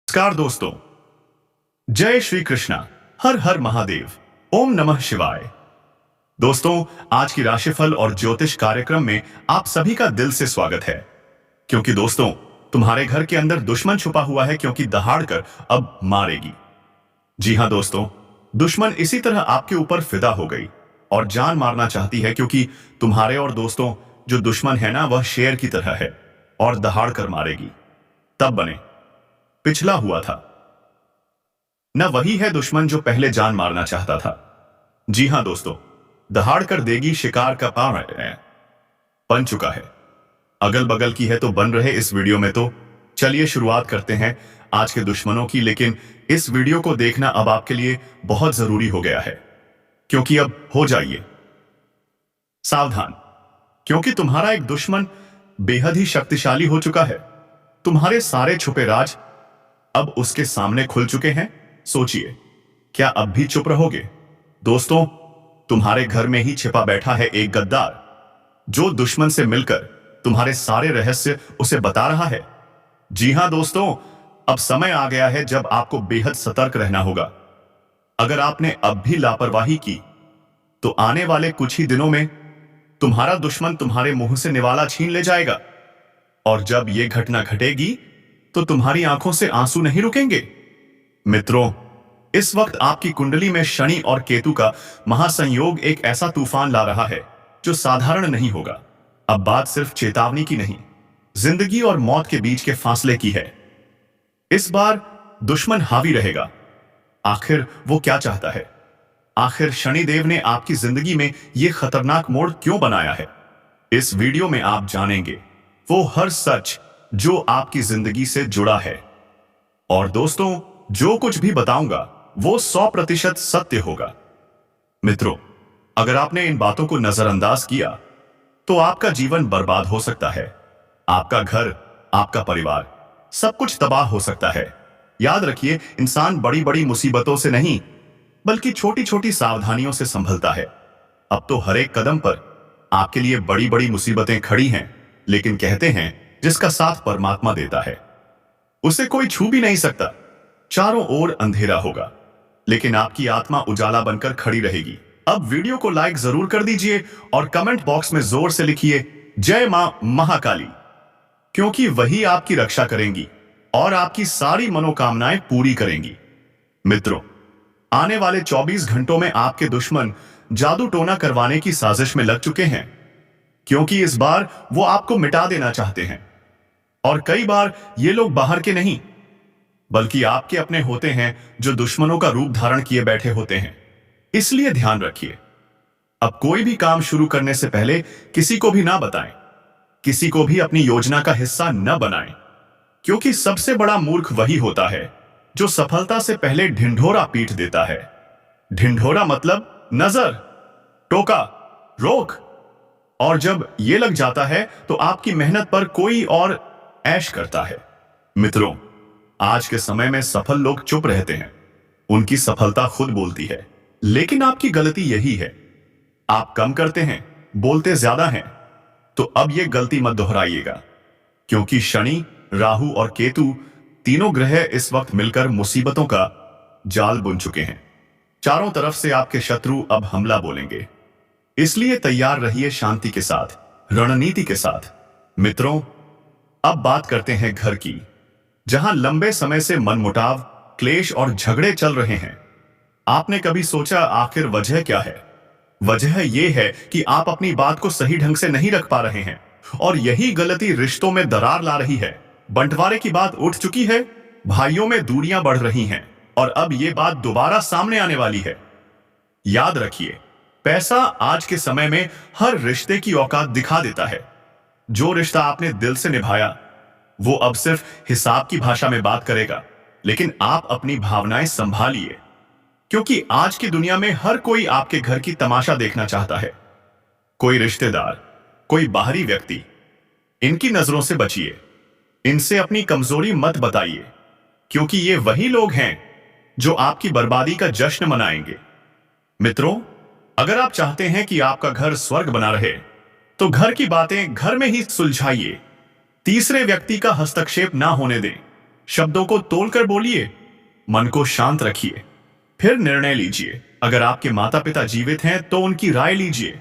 नमस्कार दोस्तों। जय श्री कृष्णा। हर हर महादेव। ओम नमः शिवाय। दोस्तों, आज की राशिफल और ज्योतिष कार्यक्रम में आप सभी का दिल से स्वागत है। क्योंकि दोस्तों, तुम्हारे घर के अंदर दुश्मन छुपा हुआ है, क्योंकि दहाड़ कर अब मारेगी। जी हां दोस्तों, दुश्मन इसी तरह आपके ऊपर फिदा हो गई और जान मारना चाहती है, क्योंकि तुम्हारे और दोस्तों जो दुश्मन है ना, वह शेर की तरह है और दहाड़ कर मारेगी। तब बने पिछला हुआ था न, वही है दुश्मन जो पहले जान मारना चाहता था। जी हां दोस्तों, दहाड़ कर देगी शिकार का पाव बन चुका है। अगल बगल की है तो बन रहे इस वीडियो में। तो चलिए शुरुआत करते हैं आज के दुश्मनों की। लेकिन इस वीडियो को देखना अब आपके लिए बहुत जरूरी हो गया है, क्योंकि अब हो जाइए सावधान, क्योंकि तुम्हारा एक दुश्मन बेहद ही शक्तिशाली हो चुका है। तुम्हारे सारे छुपे राज अब उसके सामने खुल चुके हैं। सोचिए, क्या अब भी चुप रहोगे? दोस्तों, तुम्हारे घर में ही छिपा बैठा है एक गद्दार, जो दुश्मन से मिलकर तुम्हारे सारे रहस्य उसे बता रहा है। जी हां दोस्तों, अब समय आ गया है जब आपको बेहद सतर्क रहना होगा। अगर आपने अब भी लापरवाही की तो आने वाले कुछ ही दिनों में तुम्हारा दुश्मन तुम्हारे मुंह से निवाला छीन ले जाएगा। और जब यह घटना घटेगी तो तुम्हारी आंखों से आंसू नहीं रुकेंगे। मित्रों, इस वक्त आपकी कुंडली में शनि और केतु का महासंयोग एक ऐसा तूफान ला रहा है जो साधारण नहीं होगा। अब बात सिर्फ चेतावनी की नहीं, जिंदगी और मौत के बीच के फासले की है। इस बार दुश्मन हावी रहेगा। आखिर वो क्या चाहता है? आखिर शनिदेव ने आपकी जिंदगी में यह खतरनाक मोड़ क्यों बनाया है? इस वीडियो में आप जानेंगे वो हर सच जो आपकी जिंदगी से जुड़ा है। और दोस्तों, जो कुछ भी बताऊंगा वो 100% सत्य होगा। मित्रों, अगर आपने इन बातों को नजरअंदाज किया तो आपका जीवन बर्बाद हो सकता है। आपका घर, आपका परिवार, सब कुछ तबाह हो सकता है। याद रखिए, इंसान बड़ी बड़ी मुसीबतों से नहीं बल्कि छोटी छोटी सावधानियों से संभलता है। अब तो हर एक कदम पर आपके लिए बड़ी बड़ी मुसीबतें खड़ी हैं, लेकिन कहते हैं जिसका साथ परमात्मा देता है उसे कोई छू भी नहीं सकता। चारों ओर अंधेरा होगा, लेकिन आपकी आत्मा उजाला बनकर खड़ी रहेगी। अब वीडियो को लाइक जरूर कर दीजिए और कमेंट बॉक्स में जोर से लिखिए जय मां महाकाली, क्योंकि वही आपकी रक्षा करेंगी और आपकी सारी मनोकामनाएं पूरी करेंगी। मित्रों, आने वाले 24 घंटों में आपके दुश्मन जादू टोना करवाने की साजिश में लग चुके हैं, क्योंकि इस बार वो आपको मिटा देना चाहते हैं। और कई बार ये लोग बाहर के नहीं बल्कि आपके अपने होते हैं, जो दुश्मनों का रूप धारण किए बैठे होते हैं। इसलिए ध्यान रखिए, अब कोई भी काम शुरू करने से पहले किसी को भी ना बताएं, किसी को भी अपनी योजना का हिस्सा न बनाएं, क्योंकि सबसे बड़ा मूर्ख वही होता है जो सफलता से पहले ढिंढोरा पीट देता है। ढिंढोरा मतलब नजर, टोका, रोक। और जब ये लग जाता है तो आपकी मेहनत पर कोई और ऐश करता है। मित्रों, आज के समय में सफल लोग चुप रहते हैं, उनकी सफलता खुद बोलती है। लेकिन आपकी गलती यही है, आप कम करते हैं, बोलते ज्यादा हैं। तो अब यह गलती मत दोहराइएगा, क्योंकि शनि, राहु और केतु तीनों ग्रह इस वक्त मिलकर मुसीबतों का जाल बुन चुके हैं। चारों तरफ से आपके शत्रु अब हमला बोलेंगे, इसलिए तैयार रहिए शांति के साथ, रणनीति के साथ। मित्रों, अब बात करते हैं घर की, जहां लंबे समय से मनमुटाव, क्लेश और झगड़े चल रहे हैं। आपने कभी सोचा आखिर वजह क्या है? वजह यह है कि आप अपनी बात को सही ढंग से नहीं रख पा रहे हैं, और यही गलती रिश्तों में दरार ला रही है। बंटवारे की बात उठ चुकी है, भाइयों में दूरियां बढ़ रही हैं, और अब यह बात दोबारा सामने आने वाली है। याद रखिए, पैसा आज के समय में हर रिश्ते की औकात दिखा देता है। जो रिश्ता आपने दिल से निभाया वो अब सिर्फ हिसाब की भाषा में बात करेगा। लेकिन आप अपनी भावनाएं संभालिए, क्योंकि आज की दुनिया में हर कोई आपके घर की तमाशा देखना चाहता है। कोई रिश्तेदार, कोई बाहरी व्यक्ति, इनकी नजरों से बचिए। इनसे अपनी कमजोरी मत बताइए, क्योंकि ये वही लोग हैं जो आपकी बर्बादी का जश्न मनाएंगे। मित्रों, अगर आप चाहते हैं कि आपका घर स्वर्ग बना रहे तो घर की बातें घर में ही सुलझाइए। तीसरे व्यक्ति का हस्तक्षेप ना होने दें। शब्दों को तोलकर बोलिए, मन को शांत रखिए, फिर निर्णय लीजिए। अगर आपके माता पिता जीवित हैं तो उनकी राय लीजिए,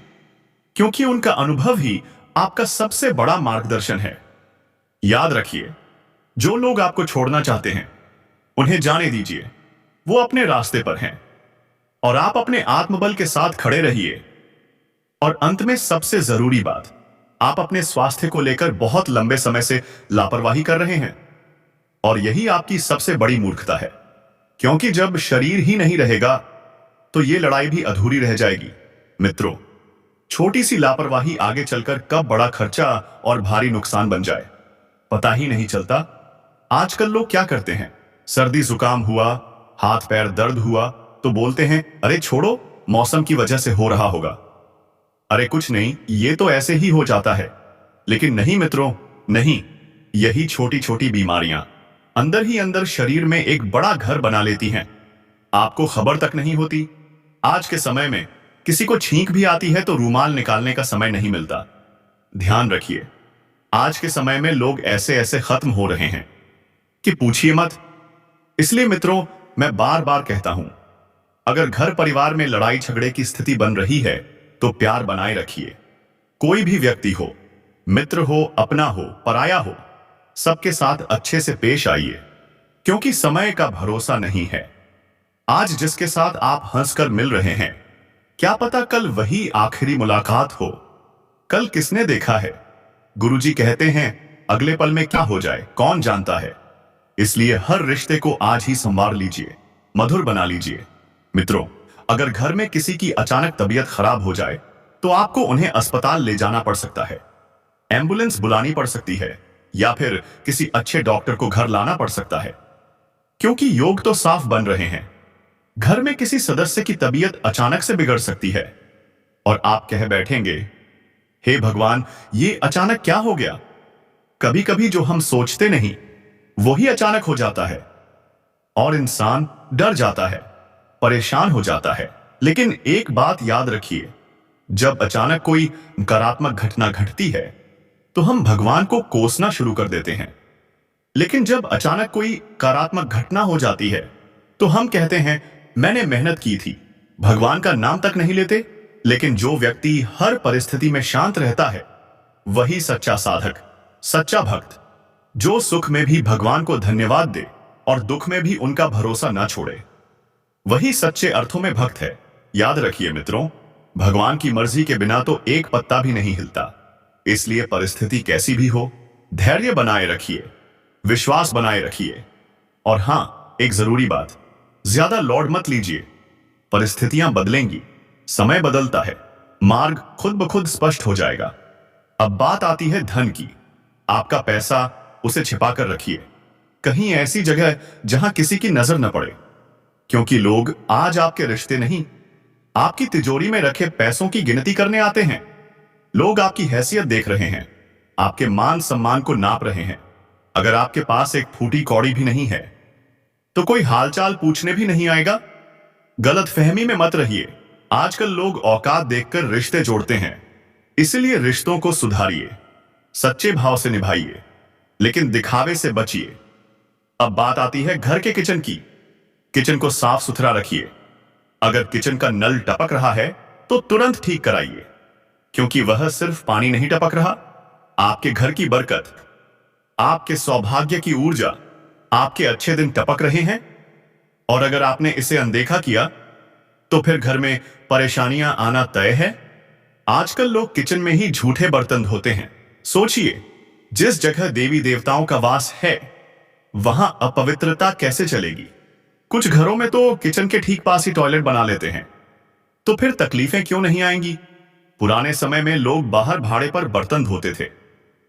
क्योंकि उनका अनुभव ही आपका सबसे बड़ा मार्गदर्शन है। याद रखिए, जो लोग आपको छोड़ना चाहते हैं उन्हें जाने दीजिए, वो अपने रास्ते पर हैं और आप अपने आत्मबल के साथ खड़े रहिए। और अंत में सबसे जरूरी बात, आप अपने स्वास्थ्य को लेकर बहुत लंबे समय से लापरवाही कर रहे हैं और यही आपकी सबसे बड़ी मूर्खता है, क्योंकि जब शरीर ही नहीं रहेगा तो यह लड़ाई भी अधूरी रह जाएगी। मित्रों, छोटी सी लापरवाही आगे चलकर कब बड़ा खर्चा और भारी नुकसान बन जाए पता ही नहीं चलता। आजकल लोग क्या करते हैं, सर्दी जुकाम हुआ, हाथ पैर दर्द हुआ तो बोलते हैं अरे छोड़ो, मौसम की वजह से हो रहा होगा। अरे कुछ नहीं, ये तो ऐसे ही हो जाता है। लेकिन नहीं मित्रों, नहीं, यही छोटी छोटी बीमारियां अंदर ही अंदर शरीर में एक बड़ा घर बना लेती हैं, आपको खबर तक नहीं होती। आज के समय में किसी को छींक भी आती है तो रूमाल निकालने का समय नहीं मिलता। ध्यान रखिए, आज के समय में लोग ऐसे ऐसे खत्म हो रहे हैं कि पूछिए मत। इसलिए मित्रों, मैं बार बार कहता हूं, अगर घर परिवार में लड़ाई झगड़े की स्थिति बन रही है तो प्यार बनाए रखिए। कोई भी व्यक्ति हो, मित्र हो, अपना हो, पराया हो, सबके साथ अच्छे से पेश आइए, क्योंकि समय का भरोसा नहीं है। आज जिसके साथ आप हंसकर मिल रहे हैं, क्या पता कल वही आखिरी मुलाकात हो। कल किसने देखा है, गुरुजी कहते हैं अगले पल में क्या हो जाए कौन जानता है। इसलिए हर रिश्ते को आज ही संवार लीजिए, मधुर बना लीजिए। मित्रों, अगर घर में किसी की अचानक तबीयत खराब हो जाए तो आपको उन्हें अस्पताल ले जाना पड़ सकता है, एम्बुलेंस बुलानी पड़ सकती है, या फिर किसी अच्छे डॉक्टर को घर लाना पड़ सकता है, क्योंकि योग तो साफ बन रहे हैं। घर में किसी सदस्य की तबीयत अचानक से बिगड़ सकती है और आप कह बैठेंगे, हे भगवान, ये अचानक क्या हो गया। कभी कभी जो हम सोचते नहीं वही अचानक हो जाता है और इंसान डर जाता है, परेशान हो जाता है। लेकिन एक बात याद रखिए, जब अचानक कोई नकारात्मक घटना घटती है तो हम भगवान को कोसना शुरू कर देते हैं, लेकिन जब अचानक कोई नकारात्मक घटना हो जाती है तो हम कहते हैं मैंने मेहनत की थी, भगवान का नाम तक नहीं लेते। लेकिन जो व्यक्ति हर परिस्थिति में शांत रहता है वही सच्चा साधक, सच्चा भक्त, जो सुख में भी भगवान को धन्यवाद दे और दुख में भी उनका भरोसा ना छोड़े, वही सच्चे अर्थों में भक्त है। याद रखिए मित्रों, भगवान की मर्जी के बिना तो एक पत्ता भी नहीं हिलता। इसलिए परिस्थिति कैसी भी हो, धैर्य बनाए रखिए, विश्वास बनाए रखिए। और हां, एक जरूरी बात, ज्यादा लौट मत लीजिए, परिस्थितियां बदलेंगी, समय बदलता है, मार्ग खुद ब खुद स्पष्ट हो जाएगा। अब बात आती है धन की। आपका पैसा उसे छिपा कर रखिए, कहीं ऐसी जगह जहां किसी की नजर न पड़े, क्योंकि लोग आज आपके रिश्ते नहीं, आपकी तिजोरी में रखे पैसों की गिनती करने आते हैं। लोग आपकी हैसियत देख रहे हैं, आपके मान सम्मान को नाप रहे हैं। अगर आपके पास एक फूटी कौड़ी भी नहीं है तो कोई हालचाल पूछने भी नहीं आएगा। गलत फहमी में मत रहिए। आजकल लोग औकात देखकर रिश्ते जोड़ते हैं, इसलिए रिश्तों को सुधारिए, सच्चे भाव से निभाइए, लेकिन दिखावे से बचिए। अब बात आती है घर के किचन की। किचन को साफ सुथरा रखिए। अगर किचन का नल टपक रहा है तो तुरंत ठीक कराइए, क्योंकि वह सिर्फ पानी नहीं टपक रहा, आपके घर की बरकत, आपके सौभाग्य की ऊर्जा, आपके अच्छे दिन टपक रहे हैं। और अगर आपने इसे अनदेखा किया तो फिर घर में परेशानियां आना तय है। आजकल लोग किचन में ही झूठे बर्तन धोते हैं। सोचिए, जिस जगह देवी देवताओं का वास है वहां अपवित्रता कैसे चलेगी। कुछ घरों में तो किचन के ठीक पास ही टॉयलेट बना लेते हैं, तो फिर तकलीफें क्यों नहीं आएंगी। पुराने समय में लोग बाहर भाड़े पर बर्तन धोते थे,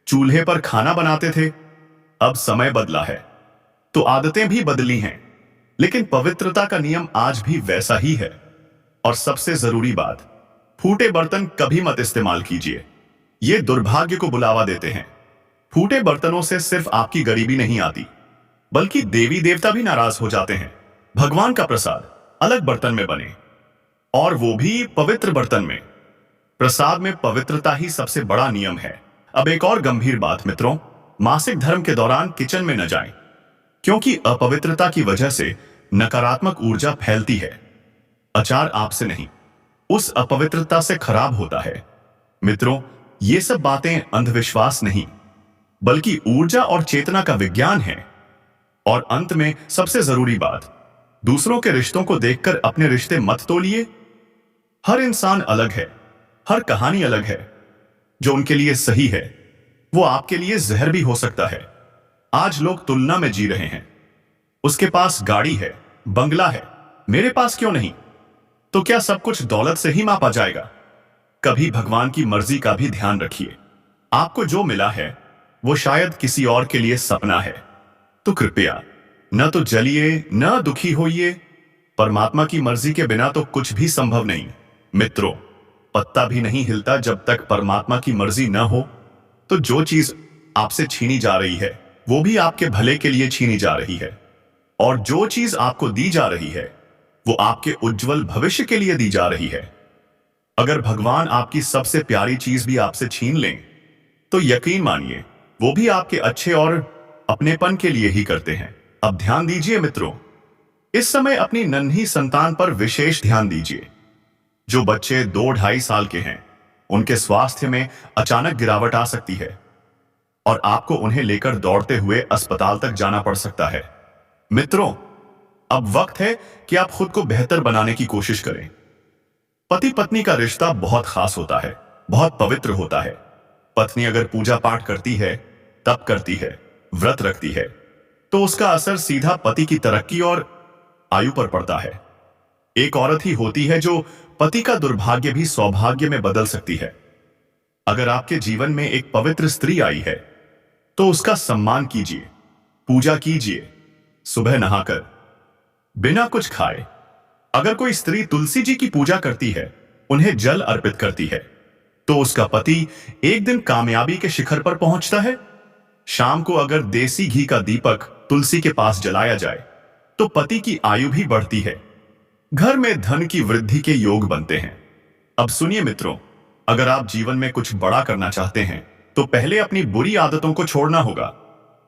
चूल्हे पर खाना बनाते थे। अब समय बदला है तो आदतें भी बदली हैं, लेकिन पवित्रता का नियम आज भी वैसा ही है। और सबसे जरूरी बात, फूटे बर्तन कभी मत इस्तेमाल कीजिए, ये दुर्भाग्य को बुलावा देते हैं। फूटे बर्तनों से सिर्फ आपकी गरीबी नहीं आती, बल्कि देवी देवता भी नाराज हो जाते हैं। भगवान का प्रसाद अलग बर्तन में बने, और वो भी पवित्र बर्तन में। प्रसाद में पवित्रता ही सबसे बड़ा नियम है। अब एक और गंभीर बात मित्रों, मासिक धर्म के दौरान किचन में न जाएं। क्योंकि अपवित्रता की वजह से नकारात्मक ऊर्जा फैलती है। अचार आपसे नहीं, उस अपवित्रता से खराब होता है। मित्रों, ये सब बातें अंधविश्वास नहीं, बल्कि ऊर्जा और चेतना का विज्ञान है। और अंत में सबसे जरूरी बात, दूसरों के रिश्तों को देखकर अपने रिश्ते मत तोलिए। हर इंसान अलग है, हर कहानी अलग है। जो उनके लिए सही है वो आपके लिए जहर भी हो सकता है। आज लोग तुलना में जी रहे हैं। उसके पास गाड़ी है, बंगला है, मेरे पास क्यों नहीं? तो क्या सब कुछ दौलत से ही मापा जाएगा? कभी भगवान की मर्जी का भी ध्यान रखिए। आपको जो मिला है वो शायद किसी और के लिए सपना है। तो कृपया न तो जलिए न दुखी होइए। परमात्मा की मर्जी के बिना तो कुछ भी संभव नहीं। मित्रों, पत्ता भी नहीं हिलता जब तक परमात्मा की मर्जी न हो। तो जो चीज आपसे छीनी जा रही है वो भी आपके भले के लिए छीनी जा रही है, और जो चीज आपको दी जा रही है वो आपके उज्जवल भविष्य के लिए दी जा रही है। अगर भगवान आपकी सबसे प्यारी चीज भी आपसे छीन लें तो यकीन मानिए वो भी आपके अच्छे और अपनेपन के लिए ही करते हैं। अब ध्यान दीजिए मित्रों, इस समय अपनी नन्ही संतान पर विशेष ध्यान दीजिए। जो बच्चे 2-2.5 साल के हैं उनके स्वास्थ्य में अचानक गिरावट आ सकती है और आपको उन्हें लेकर दौड़ते हुए अस्पताल तक जाना पड़ सकता है। मित्रों, अब वक्त है कि आप खुद को बेहतर बनाने की कोशिश करें। पति पत्नी का रिश्ता बहुत खास होता है, बहुत पवित्र होता है। पत्नी अगर पूजा पाठ करती है, तप करती है, व्रत रखती है, तो उसका असर सीधा पति की तरक्की और आयु पर पड़ता है। एक औरत ही होती है जो पति का दुर्भाग्य भी सौभाग्य में बदल सकती है। अगर आपके जीवन में एक पवित्र स्त्री आई है तो उसका सम्मान कीजिए, पूजा कीजिए। सुबह नहाकर बिना कुछ खाए अगर कोई स्त्री तुलसी जी की पूजा करती है, उन्हें जल अर्पित करती है, तो उसका पति एक दिन कामयाबी के शिखर पर पहुंचता है। शाम को अगर देसी घी का दीपक तुलसी के पास जलाया जाए तो पति की आयु भी बढ़ती है। घर में धन की वृद्धि के योग बनते हैं। अब सुनिए मित्रों, अगर आप जीवन में कुछ बड़ा करना चाहते हैं तो पहले अपनी बुरी आदतों को छोड़ना होगा।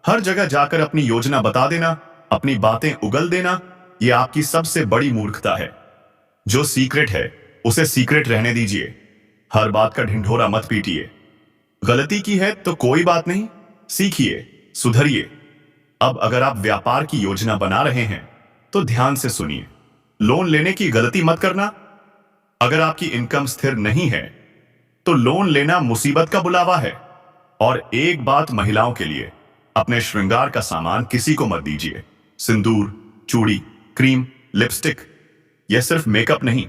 हर जगह जाकर अपनी योजना बता देना, अपनी बातें उगल देना, यह आपकी सबसे बड़ी मूर्खता है। जो सीक्रेट है उसे सीक्रेट रहने दीजिए। हर बात का ढिंढोरा मत पीटिए। गलती की है तो कोई बात नहीं, सीखिए, सुधरिए। अब अगर आप व्यापार की योजना बना रहे हैं तो ध्यान से सुनिए। लोन लेने की गलती मत करना। अगर आपकी इनकम स्थिर नहीं है तो लोन लेना मुसीबत का बुलावा है। और एक बात महिलाओं के लिए, अपने श्रृंगार का सामान किसी को मत दीजिए। सिंदूर, चूड़ी, क्रीम, लिपस्टिक, यह सिर्फ मेकअप नहीं,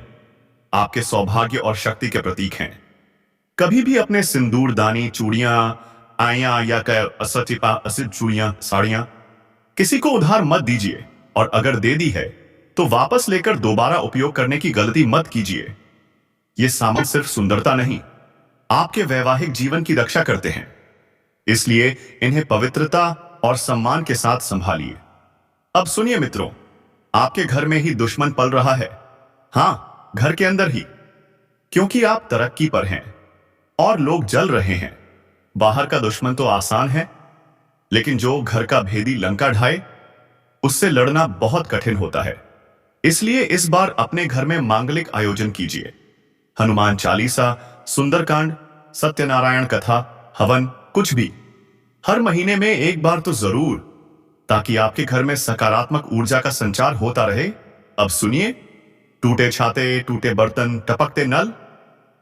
आपके सौभाग्य और शक्ति के प्रतीक हैं। कभी भी अपने सिंदूरदानी, चूड़ियां, आया या असित चूड़ियां, साड़ियां किसी को उधार मत दीजिए। और अगर दे दी है तो वापस लेकर दोबारा उपयोग करने की गलती मत कीजिए। ये सामान सिर्फ सुंदरता नहीं, आपके वैवाहिक जीवन की रक्षा करते हैं। इसलिए इन्हें पवित्रता और सम्मान के साथ संभालिए। अब सुनिए मित्रों, आपके घर में ही दुश्मन पल रहा है। हां, घर के अंदर ही, क्योंकि आप तरक्की पर हैं और लोग जल रहे हैं। बाहर का दुश्मन तो आसान है, लेकिन जो घर का भेदी लंका ढाए उससे लड़ना बहुत कठिन होता है। इसलिए इस बार अपने घर में मांगलिक आयोजन कीजिए। हनुमान चालीसा, सुंदरकांड, सत्यनारायण कथा, हवन, कुछ भी हर महीने में एक बार तो जरूर, ताकि आपके घर में सकारात्मक ऊर्जा का संचार होता रहे। अब सुनिए, टूटे छाते, टूटे बर्तन, टपकते नल,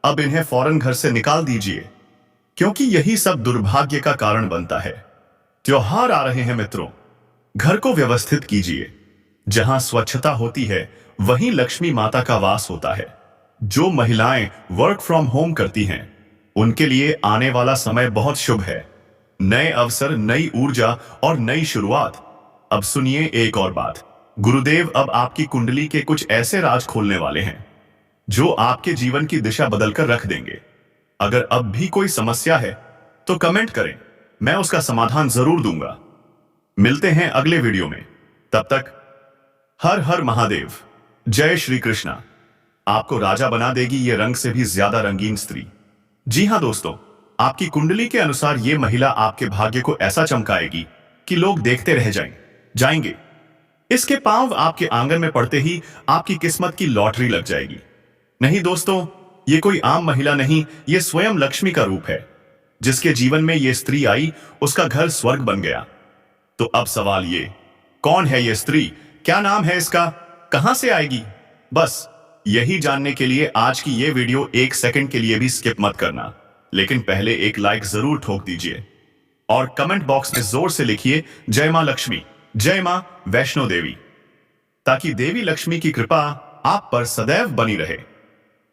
अब इन्हें फौरन घर से निकाल दीजिए, क्योंकि यही सब दुर्भाग्य का कारण बनता है। त्योहार आ रहे हैं मित्रों, घर को व्यवस्थित कीजिए। जहां स्वच्छता होती है वहीं लक्ष्मी माता का वास होता है। जो महिलाएं वर्क फ्रॉम होम करती हैं उनके लिए आने वाला समय बहुत शुभ है। नए अवसर, नई ऊर्जा और नई शुरुआत। अब सुनिए एक और बात, गुरुदेव अब आपकी कुंडली के कुछ ऐसे राज खोलने वाले हैं जो आपके जीवन की दिशा बदलकर रख देंगे। अगर अब भी कोई समस्या है तो कमेंट करें, मैं उसका समाधान जरूर दूंगा। मिलते हैं अगले वीडियो में, तब तक हर हर महादेव। जय श्री कृष्णा। आपको राजा बना देगी ये रंग से भी ज्यादा रंगीन स्त्री। जी हां दोस्तों, आपकी कुंडली के अनुसार ये महिला आपके भाग्य को ऐसा चमकाएगी कि लोग देखते रह जाएं। जाएंगे। इसके पांव आपके आंगन में पड़ते ही आपकी किस्मत की लॉटरी लग जाएगी। नहीं दोस्तों, ये कोई आम महिला नहीं, ये स्वयं लक्ष्मी का रूप है। जिसके जीवन में ये स्त्री आई, उसका घर स्वर्ग बन गया। तो अब सवाल ये, कौन है ये स्त्री, क्या नाम है इसका, कहां से आएगी? बस यही जानने के लिए आज की ये वीडियो एक सेकंड के लिए भी स्किप मत करना। लेकिन पहले एक लाइक जरूर ठोक दीजिए और कमेंट बॉक्स में जोर से लिखिए जय मां लक्ष्मी, जय मां वैष्णो देवी, ताकि देवी लक्ष्मी की कृपा आप पर सदैव बनी रहे।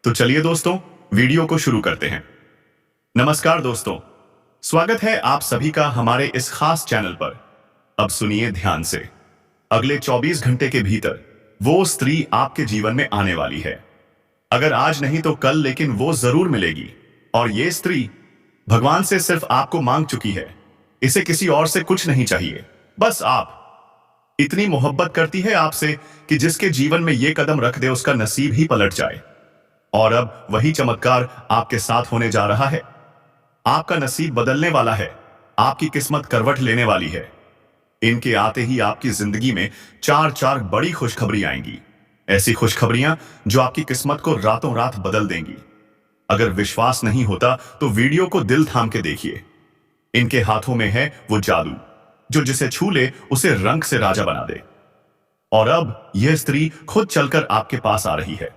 तो चलिए दोस्तों, वीडियो को शुरू करते हैं। नमस्कार दोस्तों, स्वागत है आप सभी का हमारे इस खास चैनल पर। अब सुनिए ध्यान से, अगले 24 घंटे के भीतर वो स्त्री आपके जीवन में आने वाली है। अगर आज नहीं तो कल, लेकिन वो जरूर मिलेगी। और ये स्त्री भगवान से सिर्फ आपको मांग चुकी है। इसे किसी और से कुछ नहीं चाहिए, बस आप। इतनी मोहब्बत करती है आपसे कि जिसके जीवन में ये कदम रख दे उसका नसीब ही पलट जाए। और अब वही चमत्कार आपके साथ होने जा रहा है। आपका नसीब बदलने वाला है, आपकी किस्मत करवट लेने वाली है। इनके आते ही आपकी जिंदगी में चार बड़ी खुशखबरी आएंगी। ऐसी खुशखबरियां जो आपकी किस्मत को रातों रात बदल देंगी। अगर विश्वास नहीं होता तो वीडियो को दिल थाम के देखिए। इनके हाथों में है वो जादू जो जिसे छू ले उसे रंग से राजा बना दे। और अब यह स्त्री खुद चलकर आपके पास आ रही है।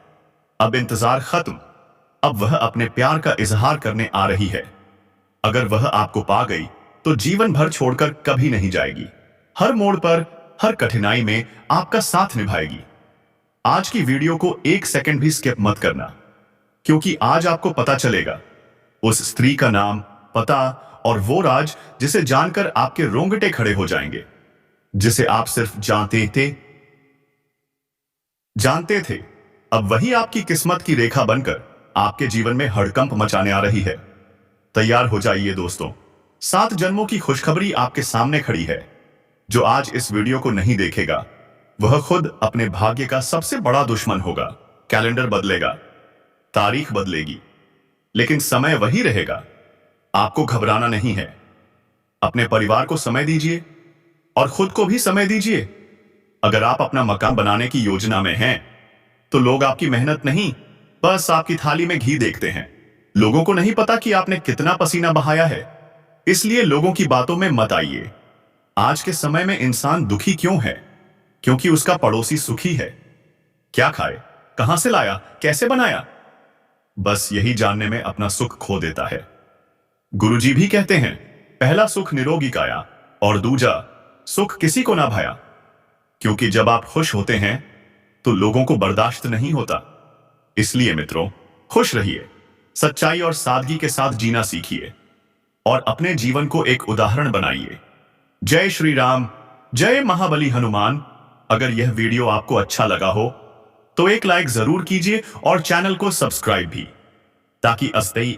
अब इंतजार खत्म, अब वह अपने प्यार का इजहार करने आ रही है। अगर वह आपको पा गई तो जीवन भर छोड़कर कभी नहीं जाएगी। हर मोड़ पर, हर कठिनाई में आपका साथ निभाएगी। आज की वीडियो को एक सेकंड भी स्किप मत करना, क्योंकि आज आपको पता चलेगा उस स्त्री का नाम, पता और वो राज जिसे जानकर आपके रोंगटे खड़े हो जाएंगे। जिसे आप सिर्फ जानते थे, अब वही आपकी किस्मत की रेखा बनकर आपके जीवन में हड़कंप मचाने आ रही है। तैयार हो जाइए दोस्तों, 7 जन्मों की खुशखबरी आपके सामने खड़ी है। जो आज इस वीडियो को नहीं देखेगा वह खुद अपने भाग्य का सबसे बड़ा दुश्मन होगा। कैलेंडर बदलेगा, तारीख बदलेगी, लेकिन समय वही रहेगा। आपको घबराना नहीं है। अपने परिवार को समय दीजिए और खुद को भी समय दीजिए। अगर आप अपना मकान बनाने की योजना में हैं, तो लोग आपकी मेहनत नहीं, बस आपकी थाली में घी देखते हैं। लोगों को नहीं पता कि आपने कितना पसीना बहाया है। इसलिए लोगों की बातों में मत आइए। आज के समय में इंसान दुखी क्यों है? क्योंकि उसका पड़ोसी सुखी है। क्या खाए, कहां से लाया, कैसे बनाया, बस यही जानने में अपना सुख खो देता है। गुरुजी भी कहते हैं, पहला सुख निरोगी काया और दूजा सुख किसी को ना भाया। क्योंकि जब आप खुश होते हैं तो लोगों को बर्दाश्त नहीं होता। इसलिए मित्रों, खुश रहिए, सच्चाई और सादगी के साथ जीना सीखिए और अपने जीवन को एक उदाहरण बनाइए। जय श्री राम, जय महाबली हनुमान। अगर यह वीडियो आपको अच्छा लगा हो तो एक लाइक जरूर कीजिए और चैनल को सब्सक्राइब भी, ताकि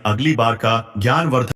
अगली बार का ज्ञानवर्धक